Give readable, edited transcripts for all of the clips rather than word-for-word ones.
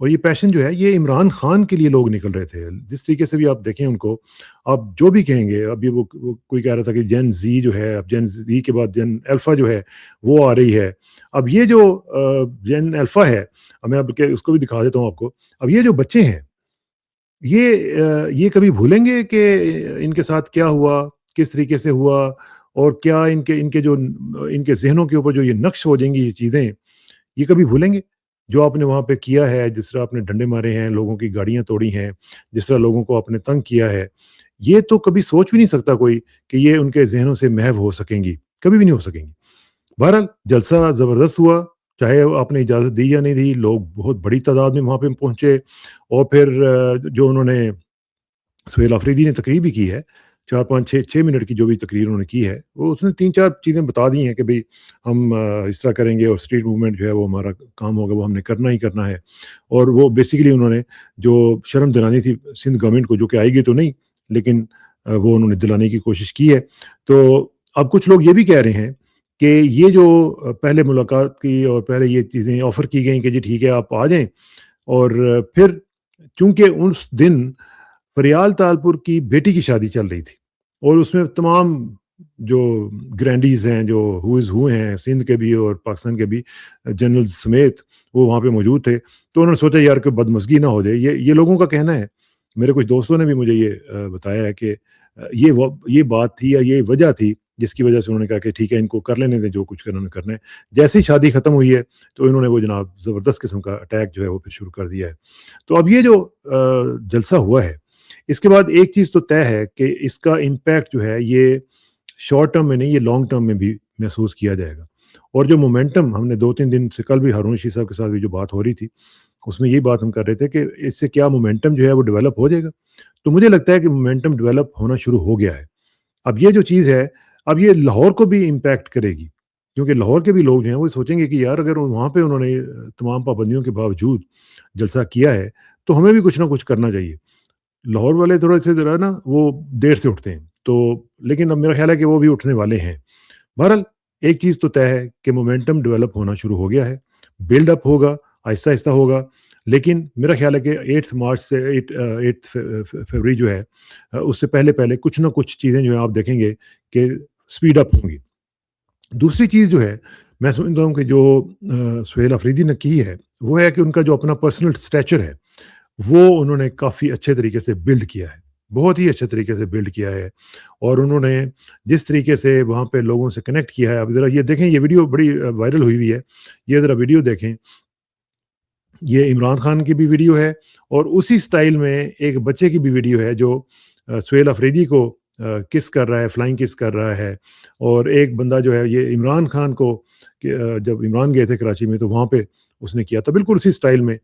اور یہ پیشن جو ہے یہ عمران خان کے لیے لوگ نکل رہے تھے، جس طریقے سے بھی آپ دیکھیں ان کو، آپ جو بھی کہیں گے، اب یہ وہ کوئی کہہ رہا تھا کہ جین زی جو ہے، اب جین زی کے بعد جین الفا جو ہے وہ آ رہی ہے۔ اب یہ جو جین الفا ہے، اب میں اب اس کو بھی دکھا دیتا ہوں آپ کو، اب یہ جو بچے ہیں یہ کبھی بھولیں گے کہ ان کے ساتھ کیا ہوا، کس طریقے سے ہوا، اور کیا ان کے ذہنوں کے اوپر جو یہ نقش ہو جائیں گی یہ چیزیں، یہ کبھی بھولیں گے؟ جو آپ نے وہاں پہ کیا ہے، جس طرح آپ نے ڈنڈے مارے ہیں، لوگوں کی گاڑیاں توڑی ہیں، جس طرح لوگوں کو آپ نے تنگ کیا ہے، یہ تو کبھی سوچ بھی نہیں سکتا کوئی کہ یہ ان کے ذہنوں سے محو ہو سکیں گی، کبھی بھی نہیں ہو سکیں گی۔ بہرحال جلسہ زبردست ہوا، چاہے آپ نے اجازت دی یا نہیں دی، لوگ بہت بڑی تعداد میں وہاں پہ پہنچے، اور پھر جو انہوں نے سہیل آفریدی نے تقریر بھی کی ہے، 4 5 6 منٹ کی جو بھی تقریر انہوں نے کی ہے، وہ اس نے 3 4 چیزیں بتا دی ہیں کہ بھئی ہم اس طرح کریں گے، اور اسٹریٹ موومنٹ جو ہے وہ ہمارا کام ہوگا، وہ ہم نے کرنا ہی کرنا ہے۔ اور وہ بیسیکلی انہوں نے جو شرم دلانی تھی سندھ گورنمنٹ کو، جو کہ آئے گی تو نہیں، لیکن وہ انہوں نے دلانے کی کوشش کی ہے۔ تو اب کچھ لوگ یہ بھی کہہ رہے ہیں کہ یہ جو پہلے ملاقات کی اور پہلے یہ چیزیں آفر کی گئیں کہ جی ٹھیک ہے آپ آ جائیں، اور پھر چونکہ اس دن فریال تالپور کی بیٹی کی شادی چل رہی تھی، اور اس میں تمام جو گرینڈیز ہیں، جو ہوئز ہوئے ہیں سندھ کے بھی اور پاکستان کے بھی جنرل سمیت، وہ وہاں پہ موجود تھے۔ تو انہوں نے سوچا یار کہ بدمزگی نہ ہو جائے، یہ لوگوں کا کہنا ہے، میرے کچھ دوستوں نے بھی مجھے یہ بتایا ہے کہ یہ بات تھی یا یہ وجہ تھی جس کی وجہ سے انہوں نے کہا کہ ٹھیک ہے ان کو کر لینے دیں جو کچھ کرنا کرنا ہے۔ جیسے ہی شادی ختم ہوئی ہے تو انہوں نے وہ جناب زبردست قسم کا اٹیک جو ہے وہ پھر شروع کر دیا ہے۔ تو اب یہ جو جلسہ ہوا ہے، اس کے بعد ایک چیز تو طے ہے کہ اس کا امپیکٹ جو ہے یہ شارٹ ٹرم میں نہیں، یہ لانگ ٹرم میں بھی محسوس کیا جائے گا۔ اور جو مومنٹم ہم نے 2 3 دن سے، کل بھی ہارون رشید صاحب کے ساتھ بھی جو بات ہو رہی تھی، اس میں یہی بات ہم کر رہے تھے کہ اس سے کیا مومنٹم جو ہے وہ ڈیولپ ہو جائے گا۔ تو مجھے لگتا ہے کہ مومنٹم ڈیولپ ہونا شروع ہو گیا ہے۔ اب یہ جو چیز ہے، اب یہ لاہور کو بھی امپیکٹ کرے گی، کیونکہ لاہور کے بھی لوگ جو ہیں وہ سوچیں گے کہ یار اگر وہاں پہ انہوں نے تمام پابندیوں کے باوجود جلسہ کیا ہے تو ہمیں بھی کچھ نہ کچھ کرنا چاہیے۔ لاہور والے تھوڑے سے ذرا نا وہ دیر سے اٹھتے ہیں، تو لیکن اب میرا خیال ہے کہ وہ بھی اٹھنے والے ہیں۔ بہرحال ایک چیز تو طے ہے کہ مومنٹم ڈیولپ ہونا شروع ہو گیا ہے، بلڈ اپ ہوگا، آہستہ آہستہ ہوگا، لیکن میرا خیال ہے کہ 8 مارچ سے 8 فروری جو ہے، اس سے پہلے پہلے کچھ نہ کچھ چیزیں جو ہیں آپ دیکھیں گے کہ سپیڈ اپ ہوں گی۔ دوسری چیز جو ہے، میں سمجھتا ہوں کہ جو سہیل آفریدی نے کی ہے، وہ ہے کہ ان کا جو اپنا پرسنل اسٹیچر ہے وہ انہوں نے کافی اچھے طریقے سے بلڈ کیا ہے، بہت ہی اچھے طریقے سے بلڈ کیا ہے۔ اور انہوں نے جس طریقے سے وہاں پہ لوگوں سے کنیکٹ کیا ہے، اب ذرا یہ دیکھیں، یہ ویڈیو بڑی وائرل ہوئی ہوئی ہے، یہ ذرا ویڈیو دیکھیں، یہ عمران خان کی بھی ویڈیو ہے، اور اسی سٹائل میں ایک بچے کی بھی ویڈیو ہے جو سہیل آفریدی کو کس کر رہا ہے، فلائنگ کس کر رہا ہے، اور ایک بندہ جو ہے یہ عمران خان کو جب عمران گئے تھے کراچی میں تو وہاں پہ اس نے کیا تھا بالکل اسی سٹائل میں۔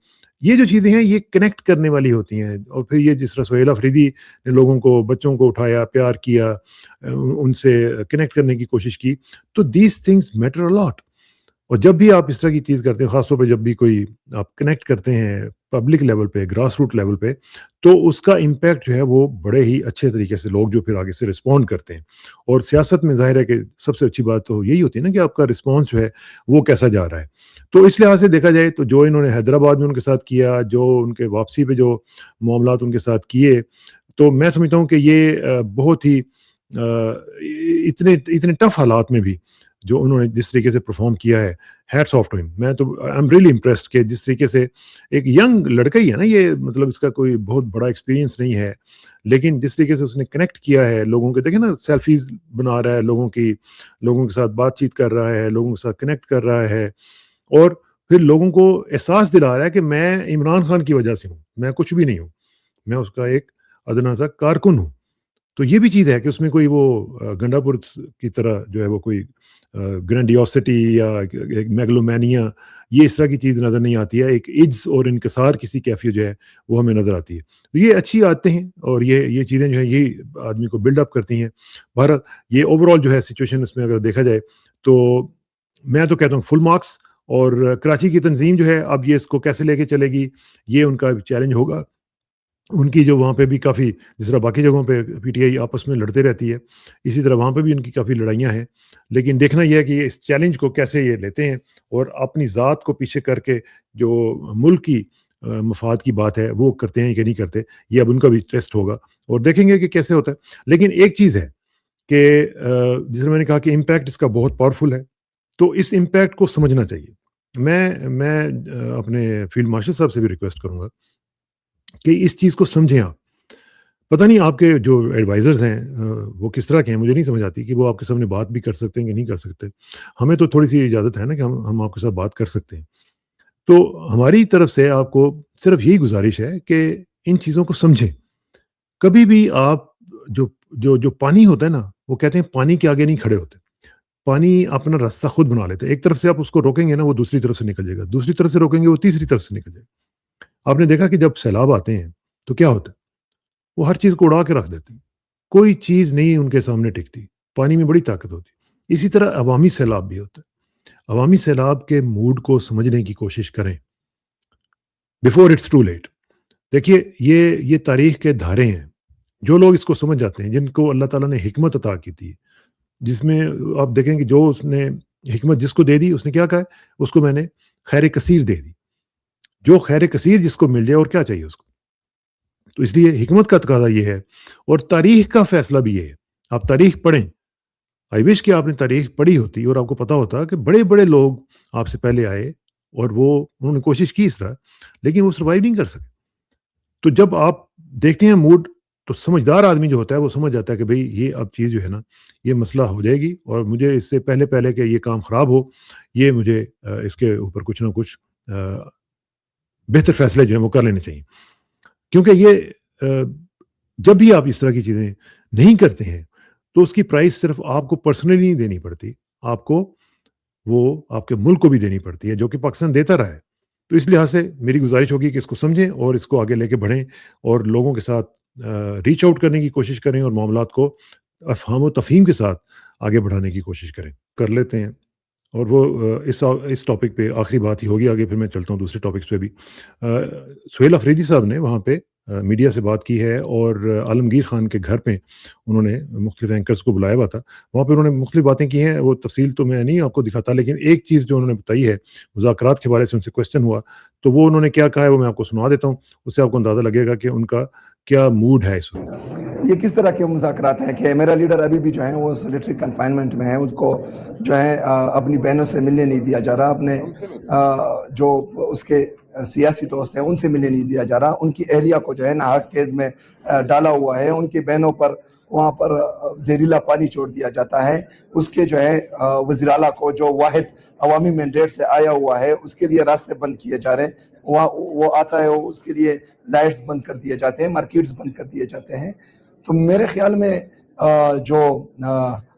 یہ جو چیزیں ہیں یہ کنیکٹ کرنے والی ہوتی ہیں، اور پھر یہ جس طرح سہیل آفریدی نے لوگوں کو، بچوں کو اٹھایا، پیار کیا، ان سے کنیکٹ کرنے کی کوشش کی، تو دیز تھنگس میٹر اے لاٹ۔ اور جب بھی آپ اس طرح کی چیز کرتے ہیں، خاص طور پہ جب بھی کوئی آپ کنیکٹ کرتے ہیں پبلک لیول پہ، گراس روٹ لیول پہ، تو اس کا امپیکٹ جو ہے وہ بڑے ہی اچھے طریقے سے لوگ جو پھر آگے سے رسپونڈ کرتے ہیں۔ اور سیاست میں ظاہر ہے کہ سب سے اچھی بات تو یہی ہوتی ہے نا کہ آپ کا رسپانس جو ہے وہ کیسا جا رہا ہے۔ تو اس لحاظ سے دیکھا جائے تو جو انہوں نے حیدرآباد میں ان کے ساتھ کیا، جو ان کے واپسی پہ جو معاملات ان کے ساتھ کیے، تو میں سمجھتا ہوں کہ یہ بہت ہی اتنے ٹف حالات میں بھی جو انہوں نے جس طریقے سے پرفارم کیا ہے، ہیٹس آف ٹو ہم۔ میں تو آئی ایم ریئلی امپریسڈ کہ جس طریقے سے ایک ینگ لڑکا ہی ہے نا یہ، مطلب اس کا کوئی بہت بڑا ایکسپیرینس نہیں ہے، لیکن جس طریقے سے اس نے کنیکٹ کیا ہے لوگوں کے، دیکھیں نا سیلفیز بنا رہا ہے لوگوں کے ساتھ بات چیت کر رہا ہے، لوگوں کے ساتھ کنیکٹ کر رہا ہے، اور پھر لوگوں کو احساس دلا رہا ہے کہ میں عمران خان کی وجہ سے ہوں، میں کچھ بھی نہیں ہوں، میں اس کا ایک ادنا سا کارکن ہوں۔ تو یہ بھی چیز ہے کہ اس میں کوئی وہ گنڈا پور کی طرح جو ہے وہ کوئی گرینڈیوسٹی یا ایک میگلومینیا، یہ اس طرح کی چیز نظر نہیں آتی ہے، ایک عجز اور انکسار کسی کیفیت جو ہے وہ ہمیں نظر آتی ہے۔ تو یہ اچھی عادتیں ہیں، اور یہ چیزیں جو ہیں یہی آدمی کو بلڈ اپ کرتی ہیں۔ بہرحال یہ اوور آل جو ہے سچویشن اس میں اگر دیکھا جائے تو میں تو کہتا ہوں فل مارکس۔ اور کراچی کی تنظیم جو ہے اب یہ اس کو کیسے لے کے چلے گی، یہ ان کا چیلنج ہوگا۔ ان کی جو وہاں پہ بھی کافی، جس طرح باقی جگہوں پہ پی ٹی آئی آپس میں لڑتے رہتی ہے، اسی طرح وہاں پہ بھی ان کی کافی لڑائیاں ہیں، لیکن دیکھنا یہ ہے کہ اس چیلنج کو کیسے یہ لیتے ہیں، اور اپنی ذات کو پیچھے کر کے جو ملک کی مفاد کی بات ہے وہ کرتے ہیں کہ نہیں کرتے، یہ اب ان کا بھی ٹیسٹ ہوگا اور دیکھیں گے کہ کیسے ہوتا ہے۔ لیکن ایک چیز ہے کہ جیسے میں نے کہا کہ امپیکٹ اس کا بہت پاورفل ہے، تو اس امپیکٹ کو سمجھنا چاہیے۔ میں اپنے فیلڈ مارشل صاحب سے بھی ریکویسٹ کروں گا کہ اس چیز کو سمجھیں آپ۔ پتہ نہیں آپ کے جو ایڈوائزرز ہیں وہ کس طرح کے ہیں، مجھے نہیں سمجھ آتی کہ وہ آپ کے سامنے بات بھی کر سکتے ہیں کہ نہیں کر سکتے۔ ہمیں تو تھوڑی سی اجازت ہے نا کہ ہم آپ کے ساتھ بات کر سکتے ہیں۔ تو ہماری طرف سے آپ کو صرف یہی گزارش ہے کہ ان چیزوں کو سمجھیں۔ کبھی بھی آپ جو جو پانی ہوتا ہے نا، وہ کہتے ہیں پانی کے آگے نہیں کھڑے ہوتے۔ پانی اپنا راستہ خود بنا لیتا ہے۔ ایک طرف سے آپ اس کو روکیں گے نا، وہ دوسری طرف سے نکل جائے گا، دوسری طرف سے روکیں گے وہ تیسری طرف سے نکل جائے گا۔ آپ نے دیکھا کہ جب سیلاب آتے ہیں تو کیا ہوتا ہے؟ وہ ہر چیز کو اڑا کے رکھ دیتے ہیں، کوئی چیز نہیں ان کے سامنے ٹکتی۔ پانی میں بڑی طاقت ہوتی ہے۔ اسی طرح عوامی سیلاب بھی ہوتا ہے۔ عوامی سیلاب کے موڈ کو سمجھنے کی کوشش کریں بیفور اٹس ٹو لیٹ۔ دیکھیے یہ تاریخ کے دھارے ہیں، جو لوگ اس کو سمجھ جاتے ہیں، جن کو اللہ تعالیٰ نے حکمت عطا کی تھی، جس میں آپ دیکھیں کہ جو اس نے حکمت جس کو دے دی، اس نے کیا کہا ہے؟ اس کو میں نے خیر کثیر دے دی۔ جو خیر کثیر جس کو مل جائے اور کیا چاہیے اس کو؟ تو اس لیے حکمت کا تقاضا یہ ہے، اور تاریخ کا فیصلہ بھی یہ ہے۔ آپ تاریخ پڑھیں۔ آئی وش کہ آپ نے تاریخ پڑھی ہوتی اور آپ کو پتا ہوتا کہ بڑے بڑے لوگ آپ سے پہلے آئے اور انہوں نے کوشش کی اس طرح، لیکن وہ سروائیو نہیں کر سکے۔ تو جب آپ دیکھتے ہیں موڈ، تو سمجھدار آدمی جو ہوتا ہے وہ سمجھ جاتا ہے کہ بھئی یہ اب چیز جو ہے نا، یہ مسئلہ ہو جائے گی اور مجھے اس سے پہلے کہ یہ کام خراب ہو، یہ مجھے اس کے اوپر کچھ نہ کچھ بہتر فیصلے جو ہیں وہ کر لینے چاہیے۔ کیونکہ یہ جب بھی آپ اس طرح کی چیزیں نہیں کرتے ہیں تو اس کی پرائس صرف آپ کو پرسنلی نہیں دینی پڑتی، آپ کو وہ آپ کے ملک کو بھی دینی پڑتی ہے، جو کہ پاکستان دیتا رہا ہے۔ تو اس لحاظ سے میری گزارش ہوگی کہ اس کو سمجھیں اور اس کو آگے لے کے بڑھیں اور لوگوں کے ساتھ ریچ آؤٹ کرنے کی کوشش کریں اور معاملات کو افہام و تفہیم کے ساتھ آگے بڑھانے کی کوشش کریں، کر لیتے ہیں۔ اور وہ اس ٹاپک پہ آخری بات ہی ہوگی، آگے پھر میں چلتا ہوں دوسرے ٹاپکس پہ بھی۔ سہیل افریدی صاحب نے وہاں پہ میڈیا سے بات کی ہے اور عالمگیر خان کے گھر پہ انہوں نے مختلف اینکرز کو بلایا ہوا تھا، وہاں پہ انہوں نے مختلف باتیں کی ہیں، وہ تفصیل تو میں نہیں آپ کو دکھاتا، لیکن ایک چیز جو انہوں نے بتائی ہے مذاکرات کے بارے سے ان سے کویسچن ہوا تو وہ انہوں نے کیا کہا ہے وہ میں آپ کو سنا دیتا ہوں، اس سے آپ کو اندازہ لگے گا کہ ان کا کیا موڈ ہے اس وقت۔ یہ کس طرح کے مذاکرات ہیں کہ میرا لیڈر ابھی بھی جو ہے وہ سولیٹری کنفائنمنٹ میں ہے، اس کو جو ہے اپنی بہنوں سے ملنے نہیں دیا جا رہا، اپنے جو اس کے سیاسی دوست ہیں ان سے ملنے نہیں دیا جا رہا، ان کی اہلیہ کو جو ہے ناحق قید میں ڈالا ہوا ہے، ان کی بہنوں پر وہاں پر زہریلا پانی چھوڑ دیا جاتا ہے، اس کے جو ہے وزیر اعلیٰ کو جو واحد عوامی مینڈیٹ سے آیا ہوا ہے اس کے لیے راستے بند کیے جا رہے ہیں، وہ آتا ہے اس کے لیے لائٹس بند کر دیے جاتے ہیں، مارکیٹس بند کر دیے جاتے ہیں۔ تو میرے خیال میں جو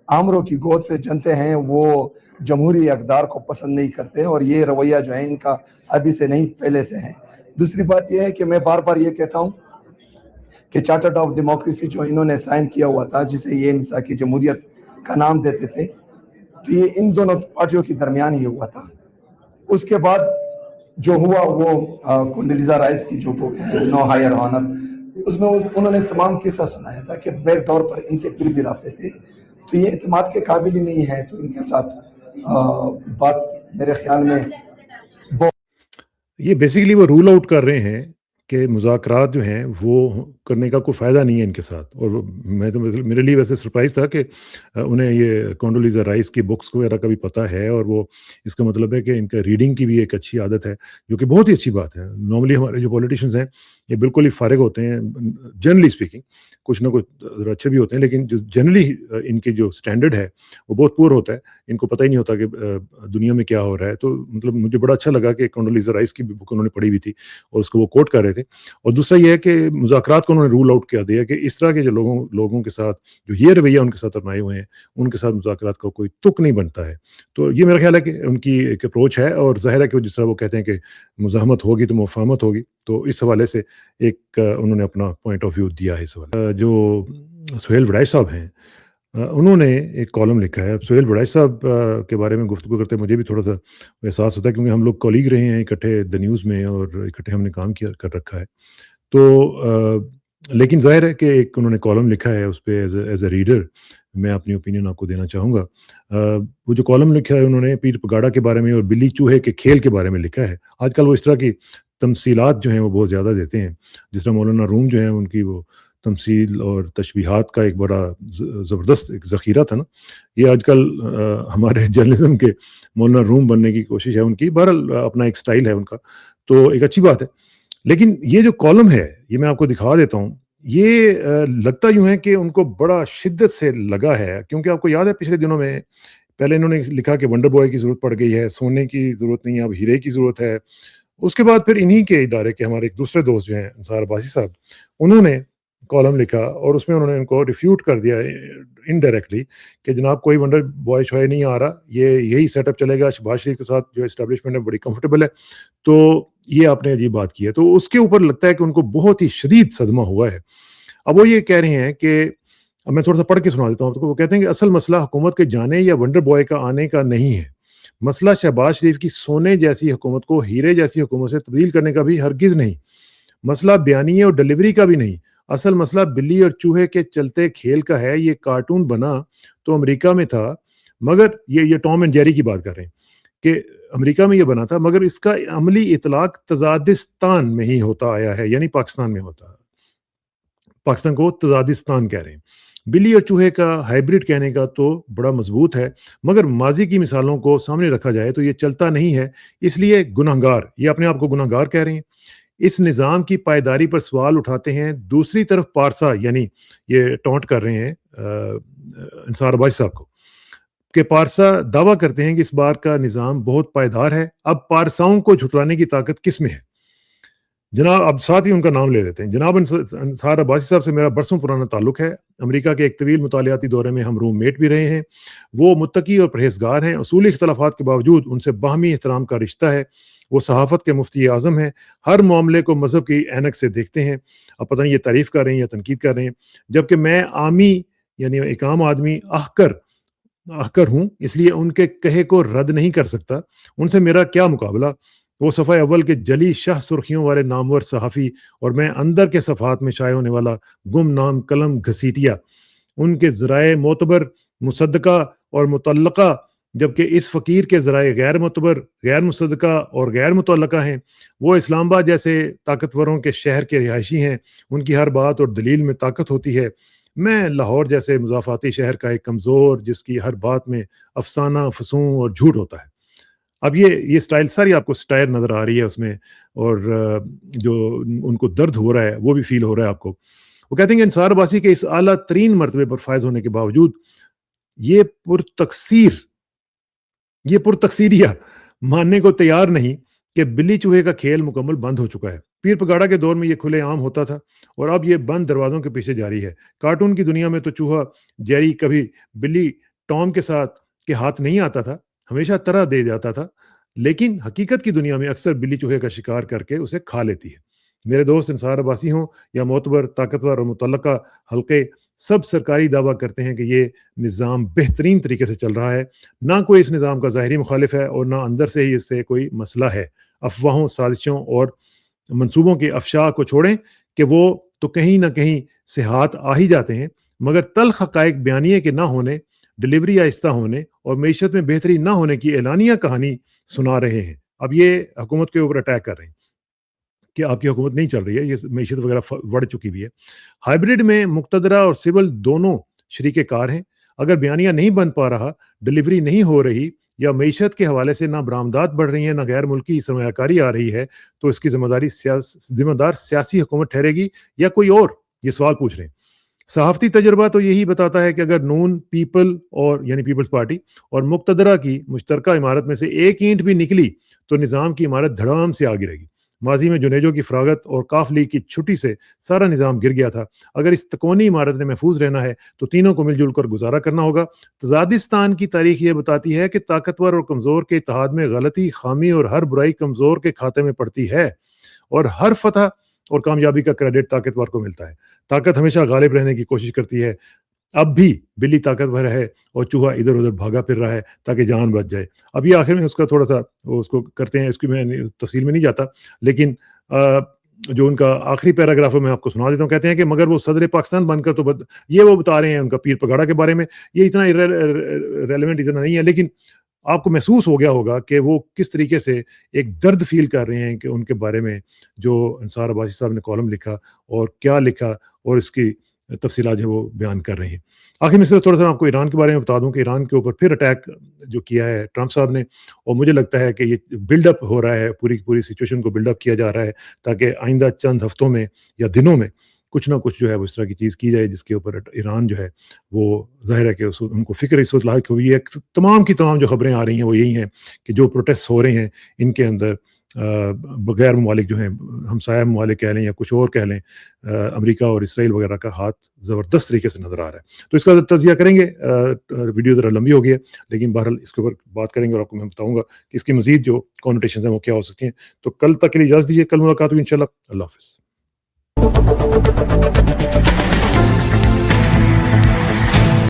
آمروں کی گود سے جنتے ہیں وہ جمہوری اقدار کو پسند نہیں کرتے، اور یہ رویہ جو ہے ان کا ابھی سے نہیں پہلے سے ہے۔ دوسری بات یہ ہے کہ میں بار بار یہ کہتا ہوں کہ چارٹر آف ڈیموکریسی جو انہوں نے سائن کیا ہوا تھا، جسے یہ مساقی جمہوریت کا نام دیتے تھے، تو یہ ان دونوں پارٹیوں کے درمیان ہی ہوا تھا۔ اس کے بعد جو ہوا وہ کنڈلیزا رائس کی جو نو ہائر آنر، اس میں انہوں نے تمام قصہ سنایا تھا کہ بیک ڈور پر ان کے پھر بھی رابطے تھے، تو یہ اعتماد کے قابل ہی نہیں ہے، تو ان کے ساتھ بات میرے خیال میں یہ بیسیکلی وہ رول آؤٹ کر رہے ہیں کہ مذاکرات جو ہیں وہ کرنے کا کوئی فائدہ نہیں ہے ان کے ساتھ۔ اور میں تو میرے لیے ویسے سرپرائز تھا کہ انہیں یہ کونڈولیزا رائس کی بکس وغیرہ کا بھی پتہ ہے، اور وہ اس کا مطلب ہے کہ ان کا ریڈنگ کی بھی ایک اچھی عادت ہے، جو کہ بہت ہی اچھی بات ہے۔ نارملی ہمارے جو پولیٹیشنز ہیں یہ بالکل ہی فارغ ہوتے ہیں، جنرلی اسپیکنگ، کچھ نہ کچھ اچھے بھی ہوتے ہیں، لیکن جو جنرلی ان کے جو اسٹینڈرڈ ہے وہ بہت پور ہوتا ہے، ان کو پتہ ہی نہیں ہوتا کہ دنیا میں کیا ہو رہا ہے۔ تو مطلب مجھے بڑا اچھا لگا کہ کونڈولیزا رائس کی بھی بک انہوں نے پڑھی ہوئی تھی اور اس کو وہ کوٹ کر رہے تھے۔ اور دوسرا یہ ہے کہ مذاکرات کو انہوں نے رول آؤٹ کیا دیا کہ اس طرح کے جو لوگوں کے ساتھ جو یہ رویہ ان کے ساتھ اپنائے ہوئے ہیں، ان کے ساتھ مذاکرات کا کوئی تک نہیں بنتا ہے۔ تو یہ میرا خیال ہے کہ ان کی ایک اپروچ ہے، اور ظاہر ہے کہ جس طرح وہ کہتے ہیں کہ مزاحمت ہوگی تو مفاہمت ہوگی، تو اس حوالے سے ایک انہوں نے اپنا پوائنٹ آف ویو دیا ہے اس حوالے۔ جو سہیل وڑائچ صاحب ہیں، انہوں نے ایک کالم لکھا ہے۔ سہیل وڑائچ صاحب کے بارے میں گفتگو کرتے مجھے بھی تھوڑا سا احساس ہوتا ہے، کیونکہ ہم لوگ کولیگ رہے ہیں اکٹھے دا نیوز میں، اور اکٹھے ہم نے کام کر رکھا ہے۔ تو لیکن ظاہر ہے کہ ایک انہوں نے کالم لکھا ہے، اس پہ ایز اے ریڈر میں اپنی اوپینین آپ کو دینا چاہوں گا۔ وہ جو کالم لکھا ہے انہوں نے پیٹ پگاڑا کے بارے میں اور بلی چوہے کے کھیل کے بارے میں لکھا ہے۔ آج کل وہ اس طرح کی تمثیلات جو ہیں وہ بہت زیادہ دیتے ہیں. جس طرح مولانا روم جو ہیں ان کی وہ تمثیل اور تشبیہات کا ایک بڑا زبردست ایک ذخیرہ تھا نا. یہ آج کل ہمارے جرنلزم کے مولانا روم بننے کی کوشش ہے ان کی. بہرحال اپنا ایک سٹائل ہے ان کا, تو ایک اچھی بات ہے. لیکن یہ جو کالم ہے یہ میں آپ کو دکھا دیتا ہوں. یہ لگتا یوں ہے کہ ان کو بڑا شدت سے لگا ہے, کیونکہ آپ کو یاد ہے پچھلے دنوں میں پہلے انہوں نے لکھا کہ ونڈر بوائے کی ضرورت پڑ گئی ہے, سونے کی ضرورت نہیں ہے, اب ہیرے کی ضرورت ہے. اس کے بعد پھر انہی کے ادارے کے ہمارے ایک دوسرے دوست جو ہیں انصار عباسی صاحب, انہوں نے کالم لکھا اور اس میں انہوں نے ان کو ریفیوٹ کر دیا انڈائریکٹلی کہ جناب کوئی ونڈر بوائے شوائے نہیں آ رہا, یہی سیٹ اپ چلے گا. شہباز شریف کے ساتھ جو اسٹیبلشمنٹ ہے بڑی کمفرٹیبل ہے. تو یہ آپ نے عجیب بات کی ہے. تو اس کے اوپر لگتا ہے کہ ان کو بہت ہی شدید صدمہ ہوا ہے. اب وہ یہ کہہ رہے ہیں کہ اب میں تھوڑا سا پڑھ کے سنا دیتا ہوں آپ کو. وہ کہتے ہیں کہ اصل مسئلہ حکومت کے جانے یا ونڈر بوائے کا آنے کا نہیں ہے. مسئلہ شہباز شریف کی سونے جیسی حکومت کو ہیرے جیسی حکومت سے تبدیل کرنے کا بھی ہرگز نہیں. مسئلہ بیانیے اور ڈلیوری کا بھی نہیں. اصل مسئلہ بلی اور چوہے کے چلتے کھیل کا ہے. یہ کارٹون بنا تو امریکہ میں تھا, مگر یہ ٹام اینڈ جیری کی بات کر رہے ہیں کہ امریکہ میں یہ بنا تھا, مگر اس کا عملی اطلاق تزادستان میں ہی ہوتا آیا ہے, یعنی پاکستان میں ہوتا ہے. پاکستان کو تزادستان کہہ رہے ہیں. بلی اور چوہے کا ہائبرڈ کہنے کا تو بڑا مضبوط ہے, مگر ماضی کی مثالوں کو سامنے رکھا جائے تو یہ چلتا نہیں ہے. اس لیے گنہگار, یہ اپنے آپ کو گنہگار کہہ رہے ہیں, اس نظام کی پائیداری پر سوال اٹھاتے ہیں. دوسری طرف پارسا, یعنی یہ ٹونٹ کر رہے ہیں انصار عباسی صاحب کو, کہ پارسا دعویٰ کرتے ہیں کہ اس بار کا نظام بہت پائیدار ہے. اب پارساؤں کو جھٹلانے کی طاقت کس میں ہے؟ جناب اب ساتھ ہی ان کا نام لے لیتے ہیں. جناب انصار عباسی صاحب سے میرا برسوں پرانا تعلق ہے. امریکہ کے ایک طویل مطالعاتی دورے میں ہم روم میٹ بھی رہے ہیں. وہ متقی اور پرہیزگار ہیں. اصولی اختلافات کے باوجود ان سے باہمی احترام کا رشتہ ہے. وہ صحافت کے مفتی اعظم ہیں. ہر معاملے کو مذہب کی اینک سے دیکھتے ہیں. اب پتہ نہیں یہ تعریف کر رہے ہیں یا تنقید کر رہے ہیں. جبکہ میں عامی یعنی ایک عام آدمی احکر ہوں, اس لیے ان کے کہے کو رد نہیں کر سکتا. ان سے میرا کیا مقابلہ. وہ صفحہ اول کے جلی شاہ سرخیوں والے نامور صحافی, اور میں اندر کے صفحات میں شائع ہونے والا گم نام قلم گھسیٹیا. ان کے ذرائع معتبر, مصدقہ اور متعلقہ, جبکہ اس فقیر کے ذرائع غیر معتبر, غیر مصدقہ اور غیر متعلقہ ہیں. وہ اسلام آباد جیسے طاقتوروں کے شہر کے رہائشی ہیں. ان کی ہر بات اور دلیل میں طاقت ہوتی ہے. میں لاہور جیسے مضافاتی شہر کا ایک کمزور, جس کی ہر بات میں افسانہ, فسوں اور جھوٹ ہوتا ہے. اب یہ سٹائل ساری آپ کو سٹائل نظر آ رہی ہے اس میں, اور جو ان کو درد ہو رہا ہے وہ بھی فیل ہو رہا ہے آپ کو. وہ کہتے ہیں کہ انصار عباسی کے اس اعلیٰ ترین مرتبے پر فائز ہونے کے باوجود یہ پرتقصیریہ ماننے کو تیار نہیں کہ بلی چوہے کا کھیل مکمل بند ہو چکا ہے. پیر پگاڑا کے دور میں یہ کھلے عام ہوتا تھا, اور اب یہ بند دروازوں کے پیچھے جاری ہے. کارٹون کی دنیا میں تو چوہا جیری کبھی بلی ٹام کے ساتھ کے ہاتھ نہیں آتا تھا, ہمیشہ طرح دے جاتا تھا. لیکن حقیقت کی دنیا میں اکثر بلی چوہے کا شکار کر کے اسے کھا لیتی ہے. میرے دوست انصار عباسی ہوں یا معتبر, طاقتور اور متعلقہ حلقے, سب سرکاری دعویٰ کرتے ہیں کہ یہ نظام بہترین طریقے سے چل رہا ہے. نہ کوئی اس نظام کا ظاہری مخالف ہے, اور نہ اندر سے ہی اس سے کوئی مسئلہ ہے. افواہوں, سازشوں اور منصوبوں کے افشا کو چھوڑیں کہ وہ تو کہیں نہ کہیں سے ہاتھ آ ہی جاتے ہیں, مگر تلخ حقائق بیانیے کے نہ ہونے, ڈلیوری آہستہ ہونے اور معیشت میں بہتری نہ ہونے کی اعلانیہ کہانی سنا رہے ہیں. اب یہ حکومت کے اوپر اٹیک کر رہے ہیں کہ آپ کی حکومت نہیں چل رہی ہے, یہ معیشت وغیرہ بڑھ چکی بھی ہے. ہائبرڈ میں مقتدرہ اور سول دونوں شریک کار ہیں. اگر بیانیہ نہیں بن پا رہا, ڈلیوری نہیں ہو رہی, یا معیشت کے حوالے سے نہ برآمدات بڑھ رہی ہیں, نہ غیر ملکی سرمایہ کاری آ رہی ہے, تو اس کی ذمہ دار سیاسی حکومت ٹھہرے گی یا کوئی اور؟ یہ سوال پوچھ رہے ہیں. صحافتی تجربہ تو یہی بتاتا ہے کہ اگر نون یعنی پیپلز پارٹی اور مقتدرہ کی مشترکہ عمارت میں سے ایک اینٹ بھی نکلی تو نظام کی عمارت دھڑام سے آ گرے گی. ماضی میں جنیجو کی فراغت اور کاف لیگ کی چھٹی سے سارا نظام گر گیا تھا. اگر اس تکونی عمارت نے محفوظ رہنا ہے تو تینوں کو مل جل کر گزارا کرنا ہوگا. تزادستان کی تاریخ یہ بتاتی ہے کہ طاقتور اور کمزور کے اتحاد میں غلطی, خامی اور ہر برائی کمزور کے کھاتے میں پڑتی ہے, اور ہر فتح اور کامیابی کا کریڈٹ طاقتور کو ملتا ہے. طاقت ہمیشہ غالب رہنے کی کوشش کرتی ہے. اب بھی بلی طاقتور ہے اور چوہا ادھر ادھر بھاگا پھر رہا ہے تاکہ جان بچ جائے. اب یہ آخر میں اس کا تھوڑا سا اس کو کرتے ہیں, اس کی میں تفصیل میں نہیں جاتا, لیکن جو ان کا آخری پیراگراف میں آپ کو سنا دیتا ہوں. کہتے ہیں کہ مگر وہ صدر پاکستان بن کر تو یہ وہ بتا رہے ہیں ان کا پیر پگاڑا کے بارے میں. یہ اتنا ریلیونٹ اتنا نہیں ہے, لیکن آپ کو محسوس ہو گیا ہوگا کہ وہ کس طریقے سے ایک درد فیل کر رہے ہیں کہ ان کے بارے میں جو انصار عباسی صاحب نے کالم لکھا اور کیا لکھا اور اس کی تفصیلات جو وہ بیان کر رہے ہیں. آخر میں صرف تھوڑا سا آپ کو ایران کے بارے میں بتا دوں کہ ایران کے اوپر پھر اٹیک جو کیا ہے ٹرمپ صاحب نے, اور مجھے لگتا ہے کہ یہ بلڈ اپ ہو رہا ہے, پوری سچویشن کو بلڈ اپ کیا جا رہا ہے تاکہ آئندہ چند ہفتوں میں یا دنوں میں کچھ نہ کچھ جو ہے وہ اس طرح کی چیز کی جائے جس کے اوپر ایران جو ہے وہ ظاہر ہے کہ ان کو فکر اس وقت لاحق ہوئی ہے. تمام کی تمام جو خبریں آ رہی ہیں وہ یہی ہیں کہ جو پروٹیسٹ ہو رہے ہیں ان کے اندر بغیر ممالک جو ہیں, ہمسایہ ممالک کہہ لیں یا کچھ اور کہہ لیں, امریکہ اور اسرائیل وغیرہ کا ہاتھ زبردست طریقے سے نظر آ رہا ہے. تو اس کا تجزیہ کریں گے, ویڈیو ذرا لمبی ہو گئی ہے لیکن بہرحال اس کے اوپر بات کریں گے اور آپ کو میں بتاؤں گا کہ اس کی مزید جو کانوٹیشنز ہیں وہ کیا ہو سکتی ہیں. تو کل تک کے لیے اجازت دیجیے, کل ملاقات ہوگی انشاءاللہ. اللہ حافظ.